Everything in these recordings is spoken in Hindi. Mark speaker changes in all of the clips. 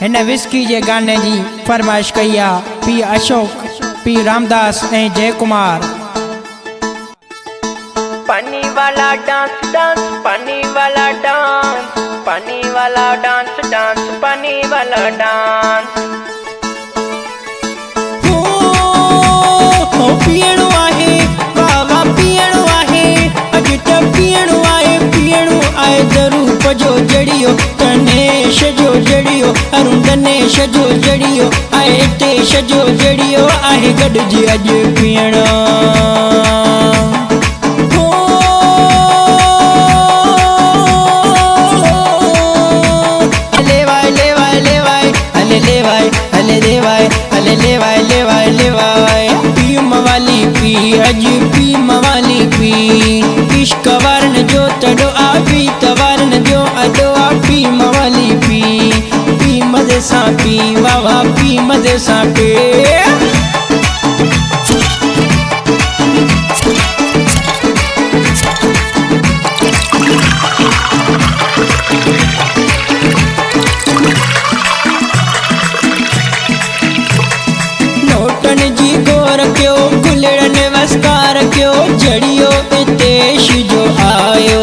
Speaker 1: हिन विस्की जे गाने जी फरमाइश कई आहे पी अशोक, पी रामदास ऐं जय कुमार।
Speaker 2: पानी वाला डांस डांस, पानी वाला डांस, पानी वाला डांस डांस, पानी वाला डांस।
Speaker 1: हो पीअणो आहे, वाह वाह पीअणो आहे, अॼु त पीअणो आहे दरूप जो जड़ियो, गणेश जो जड़ियो, अरुण गणेश जो जड़ियो आहे, तेश जो जड़ियो आहे, गॾिजी अॼु पीअणो। पी मवाली पी, अॼु पी मवाली पी, इश्क वारन जो तड़ो आ पी तवारन जो अडो आ, पी मवाली पी, पी मज़े सां पी, वाह वाह पी मज़े सां पी। जड़ियो तेश जो आयो,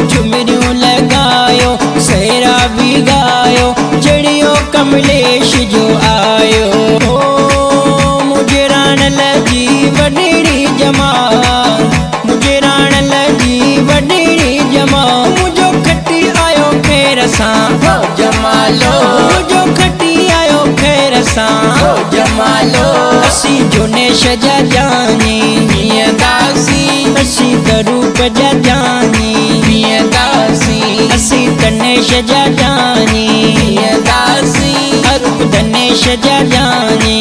Speaker 1: झुमरियूं लगायो, सेरा भी गायो, जड़ियो कमलेश जो आयो। मुझे राण लजी वडेरी जमा, मुझे राण लजी वडेरी जमा, मुझो खटी आयो खेर सां हो जमालो, मुझो खटी आयो खेर सां हो जमालो। असी जुनेश जा जानी दासी, असी दरूप जा जानी दासी, असी गणेश जा जानी दासी, अरूप गणेश जा जानी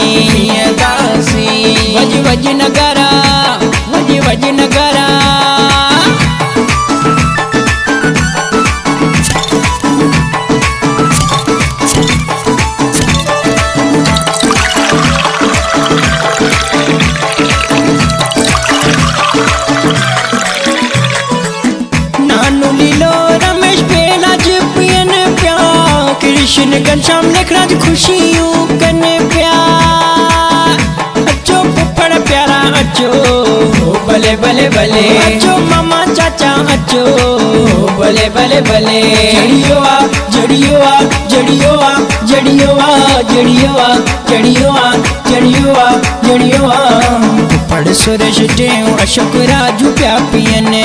Speaker 1: दासी। वज वज नगरा, वज वज नगरा। कृष्ण घनश्याम लेखराज खुशियों कने प्या, अचो फुफड़ प्यारा अचो, भले भले भले अचो मामा चाचा अचो, भले भले भले। जड़ियो आ जड़ियो आ जड़ियो आ जड़ियो आ जड़ियो आ जड़ियो आ जड़ियो आ जड़ियो आ। फुफड़ सुरेश टेऊ अशोक राजू प्या पियने,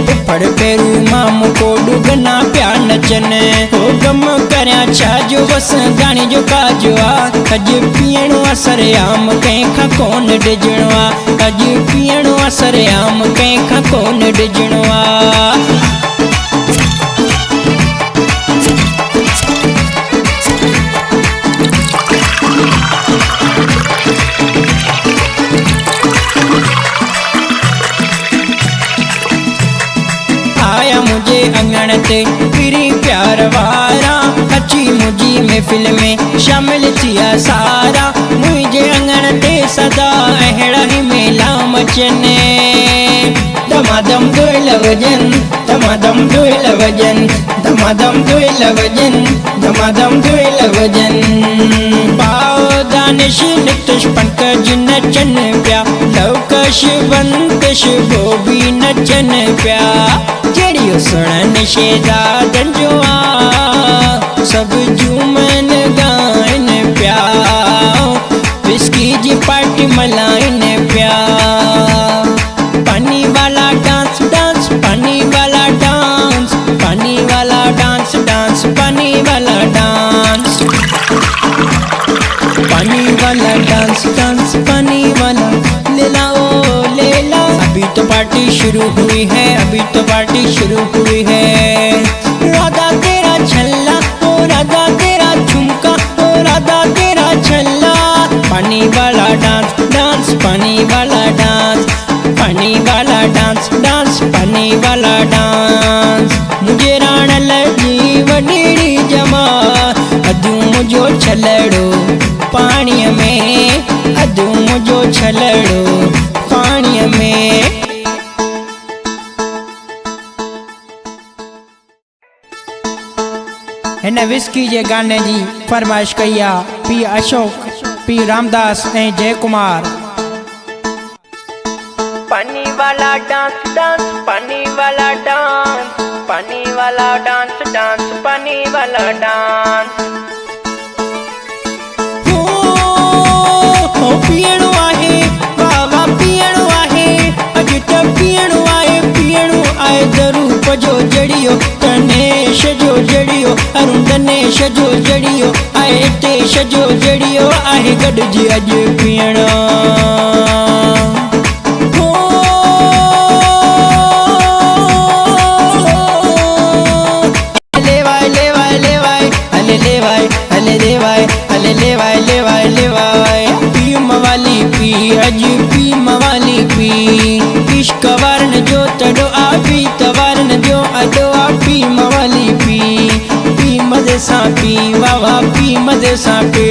Speaker 1: फुफड़ पेरू मामू को डुगना प्या नचने, हो गम करया छाजो बस गाणी जो काजो आ, अॼु पीअणो आ सरेआम कंहिंखां कोन डिजणो आ, अॼु पीअणो आ सरेआम कंहिंखां कोन डिजणो आ। आया मुझे अंगण ते फिरी प्यार वारा, अची मुझी महफिल में शामिल थिया सारा, मुझे अंगण ते सदा अहिड़ा ही मेला मचने, दमादम दोइल वजन, दमादम दोइल वजन, दमादम दोइल वजन, दमादम दोइल वजन। पाओ दानिश नितिश पंकज नचन प्या, लवकश बंकश बोबी नचन प्या, जड़ियो सुणन शेदादन जो आ, सब झूमन गाइन प्या, विस्की जी पार्टी मलाइन प्या। पानी वाला डांस डांस, पानी वाला डांस, पानी वाला डांस डांस, पानी वाला डांस, पानी वाला डांस डांस, पानी वाला लेला ओ लेला। अभी तो पार्टी शुरू हुई है, अभी तो पार्टी शुरू हुई है। राधा तेरा छल्ला ओ राधा तेरा झुमका ओ राधा तेरा छल्ला, पानी वाला डांस डांस, पानी वाला डांस, पानी वाला डांस डांस, पानी वाला डांस। मुझे राण लजी वडेरी जमा, अधू मुझो छलड़ो पानी में, अधू मुझो छलड़ो पानी में। हिन विस्की जे गाने जी फरमाइश कई आहे पी अशोक, पी रामदास ऐं जय कुमार।
Speaker 2: पानी वाला डांस डांस पानी वाला डांस, पानी वाला डांस डांस पानी वाला डांस।
Speaker 1: हो पीअणो आहे, वाह वाह पीअणो आहे, अॼु त पीअणो आहे ज़रूर जो जड़ियो गणेश जो जड़ियो अरुण गणेश जो जड़ियो आहे, हितेश जो जड़ियो आहे, गॾिजी अॼु पीअणो। पी मवाली पी अॼु पी मवाली पी, इश्क वारन जो तड़ो आ पी तवारन जो अॾो आ, पी मवाली पी, पी मज़े सां पी, वाह वाह पी मज़े सां पी।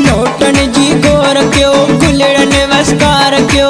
Speaker 1: नोटन जी गोर कयो, गुलड़न वस्कार कयो,